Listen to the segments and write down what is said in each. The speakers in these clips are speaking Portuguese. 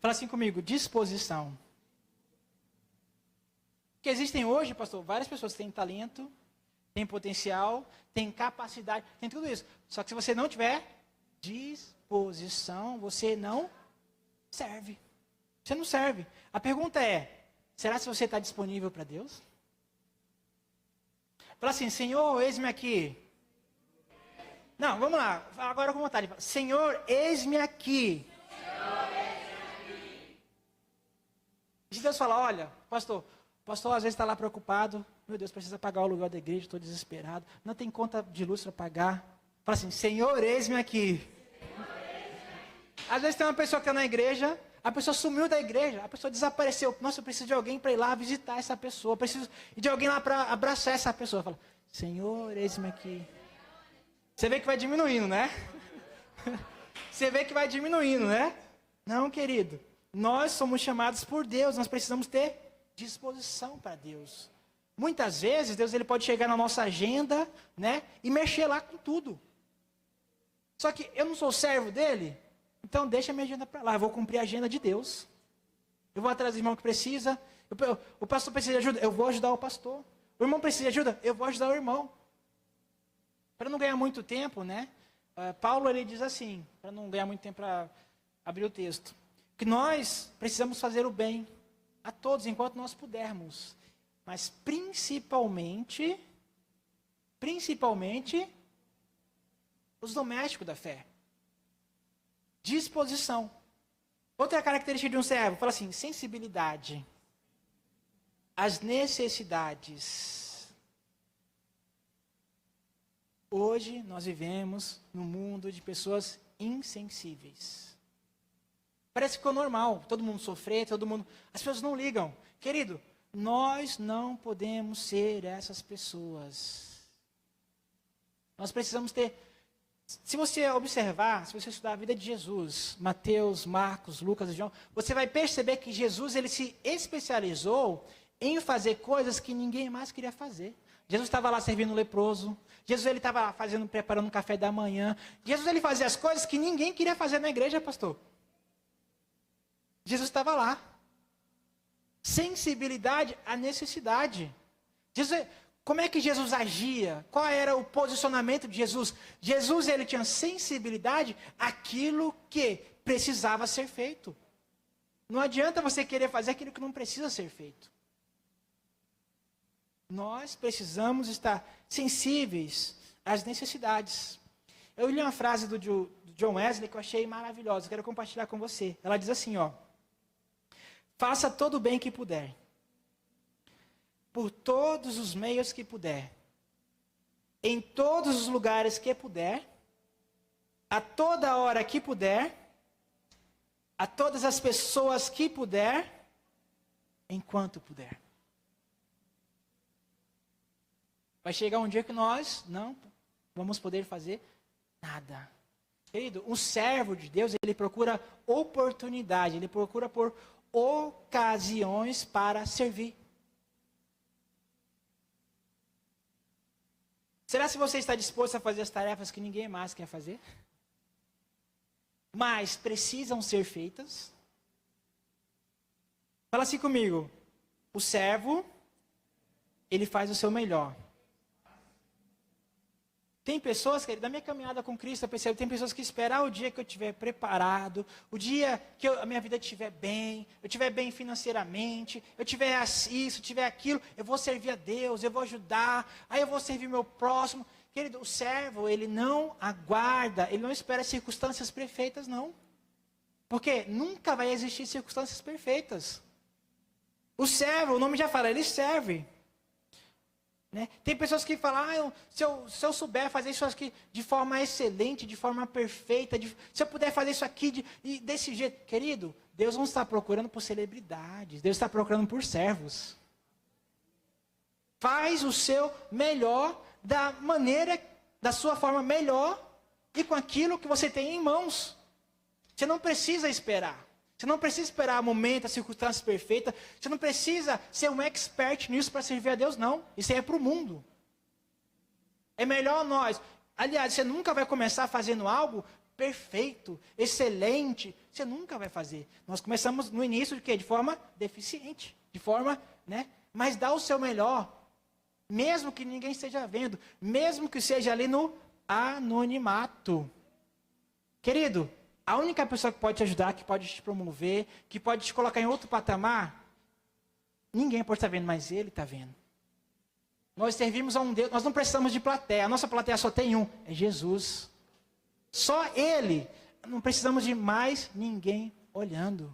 Fala assim comigo, disposição. Porque existem hoje, pastor, várias pessoas que têm talento, têm potencial, têm capacidade, têm tudo isso. Só que se você não tiver disposição, você não serve. Você não serve. A pergunta é, será que você está disponível para Deus? Fala assim, Senhor, eis-me aqui. Não, vamos lá, agora com vontade. Senhor, eis-me aqui. E Deus fala, olha, pastor às vezes está lá preocupado, meu Deus, precisa pagar o aluguel da igreja, estou desesperado, não tem conta de luz para pagar. Fala assim, Senhor, eis-me aqui. Às vezes tem uma pessoa que está na igreja, a pessoa sumiu da igreja, a pessoa desapareceu. Nossa, eu preciso de alguém para ir lá visitar essa pessoa, eu preciso de alguém lá para abraçar essa pessoa. Fala, Senhor, eis-me aqui. Você vê que vai diminuindo, né? Você vê que vai diminuindo, né? Não, querido. Nós somos chamados por Deus, nós precisamos ter disposição para Deus. Muitas vezes, Deus ele pode chegar na nossa agenda, né? E mexer lá com tudo. Só que eu não sou servo dele, então deixa a minha agenda para lá. Eu vou cumprir a agenda de Deus. Eu vou atrás do irmão que precisa. O pastor precisa de ajuda, eu vou ajudar o pastor. O irmão precisa de ajuda, eu vou ajudar o irmão. Para não ganhar muito tempo, né? Paulo ele diz assim, para não ganhar muito tempo para abrir o texto, que nós precisamos fazer o bem a todos enquanto nós pudermos, mas principalmente os domésticos da fé. Disposição. Outra característica de um servo, fala assim, sensibilidade às necessidades. Hoje nós vivemos num mundo de pessoas insensíveis. Parece que ficou normal, todo mundo sofrer, as pessoas não ligam. Querido, nós não podemos ser essas pessoas. Nós precisamos ter... Se você observar, se você estudar a vida de Jesus, Mateus, Marcos, Lucas e João, você vai perceber que Jesus ele se especializou em fazer coisas que ninguém mais queria fazer. Jesus estava lá servindo o leproso. Jesus ele estava lá preparando um café da manhã. Jesus ele fazia as coisas que ninguém queria fazer na igreja, pastor. Jesus estava lá. Sensibilidade à necessidade. Como é que Jesus agia? Qual era o posicionamento de Jesus? Jesus ele tinha sensibilidade àquilo que precisava ser feito. Não adianta você querer fazer aquilo que não precisa ser feito. Nós precisamos estar sensíveis às necessidades. Eu li uma frase do John Wesley que eu achei maravilhosa. Quero compartilhar com você. Ela diz assim, ó. Faça todo o bem que puder. Por todos os meios que puder. Em todos os lugares que puder. A toda hora que puder. A todas as pessoas que puder. Enquanto puder. Vai chegar um dia que nós não vamos poder fazer nada. Querido, um servo de Deus, ele procura oportunidade, ele procura por ocasiões para servir. Será que você está disposto a fazer as tarefas que ninguém mais quer fazer? Mas precisam ser feitas? Fala assim comigo. O servo, ele faz o seu melhor. Tem pessoas, que, na minha caminhada com Cristo, eu percebo, tem pessoas que esperam o dia que eu estiver preparado, o dia que a minha vida estiver bem, eu estiver bem financeiramente, eu tiver isso, tiver aquilo, eu vou servir a Deus, eu vou ajudar, aí eu vou servir meu próximo. Querido, o servo, ele não aguarda, ele não espera circunstâncias perfeitas, não. Porque nunca vai existir circunstâncias perfeitas. O servo, o nome já fala, ele serve. Né? Tem pessoas que falam, se eu souber fazer isso aqui de forma excelente, de forma perfeita, se eu puder fazer isso aqui desse jeito. Querido, Deus não está procurando por celebridades, Deus está procurando por servos. Faz o seu melhor da sua forma melhor e com aquilo que você tem em mãos. Você não precisa esperar. Você não precisa esperar o momento, as circunstâncias perfeitas. Você não precisa ser um expert nisso para servir a Deus, não. Isso aí é para o mundo. É melhor nós... Aliás, você nunca vai começar fazendo algo perfeito, excelente, você nunca vai fazer. Nós começamos no início de quê? De forma deficiente, de forma, né? Mas dá o seu melhor, mesmo que ninguém esteja vendo, mesmo que seja ali no anonimato. Querido, a única pessoa que pode te ajudar, que pode te promover, que pode te colocar em outro patamar, ninguém pode estar vendo, mas Ele está vendo. Nós servimos a um Deus, nós não precisamos de plateia, a nossa plateia só tem um, é Jesus. Só Ele, não precisamos de mais ninguém olhando.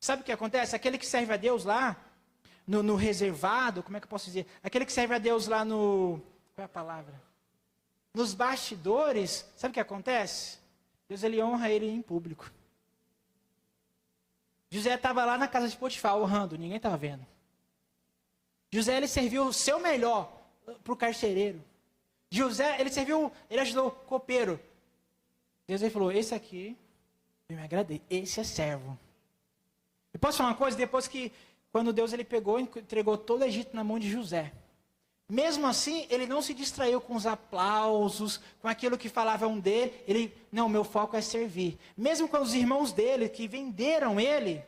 Sabe o que acontece? Aquele que serve a Deus lá, no reservado, como é que eu posso dizer? Aquele que serve a Deus lá no, qual é a palavra? Nos bastidores, sabe o que acontece? Deus, Ele honra ele em público. José estava lá na casa de Potifar, honrando, ninguém estava vendo. José, ele serviu o seu melhor para o carcereiro. José, ele ajudou o copeiro. Deus, ele falou, esse aqui, eu me agradei, esse é servo. E posso falar uma coisa? Depois que, quando Deus ele pegou e entregou todo o Egito na mão de José. Mesmo assim, ele não se distraiu com os aplausos, com aquilo que falavam dele. Não, meu foco é servir. Mesmo com os irmãos dele, que venderam ele,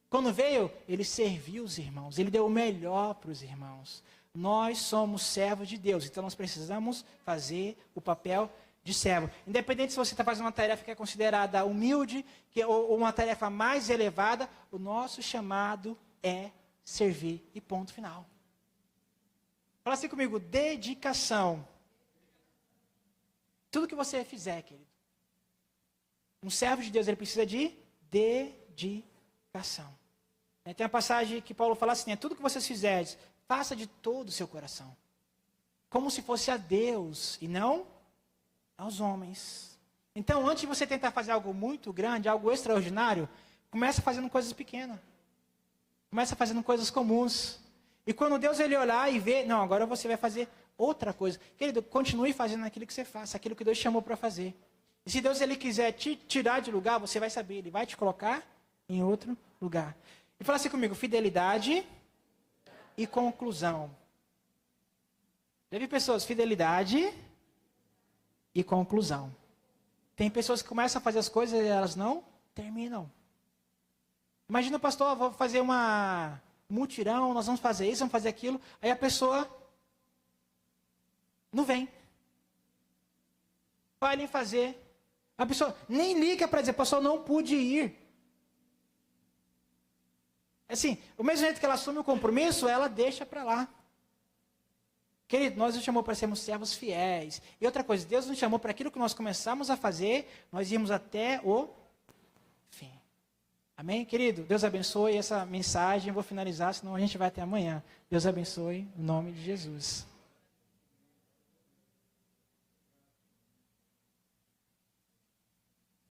quando veio, ele serviu os irmãos. Ele deu o melhor para os irmãos. Nós somos servos de Deus, então nós precisamos fazer o papel de servo. Independente se você está fazendo uma tarefa que é considerada humilde, ou uma tarefa mais elevada, o nosso chamado é servir e ponto final. Fala assim comigo, dedicação. Tudo que você fizer, querido. Um servo de Deus, ele precisa de dedicação. Tem uma passagem que Paulo fala assim, tudo que vocês fizerem, faça de todo o seu coração. Como se fosse a Deus e não aos homens. Então, antes de você tentar fazer algo muito grande, algo extraordinário, começa fazendo coisas pequenas. Começa fazendo coisas comuns. E quando Deus ele olhar e ver, não, agora você vai fazer outra coisa. Querido, continue fazendo aquilo que você faça, aquilo que Deus chamou para fazer. E se Deus ele quiser te tirar de lugar, você vai saber, Ele vai te colocar em outro lugar. E fala assim comigo, fidelidade e conclusão. Teve pessoas, fidelidade e conclusão. Tem pessoas que começam a fazer as coisas e elas não terminam. Imagina, pastor, vou fazer uma mutirão, nós vamos fazer isso, vamos fazer aquilo. Aí a pessoa não vem. Vai nem fazer. A pessoa nem liga para dizer, pastor, não pude ir. Assim, o mesmo jeito que ela assume o compromisso, ela deixa para lá. Querido, nós nos chamou para sermos servos fiéis. E outra coisa, Deus nos chamou para aquilo que nós começamos a fazer, nós íamos até o fim. Amém? Querido, Deus abençoe essa mensagem. Eu vou finalizar, senão a gente vai até amanhã. Deus abençoe, em nome de Jesus.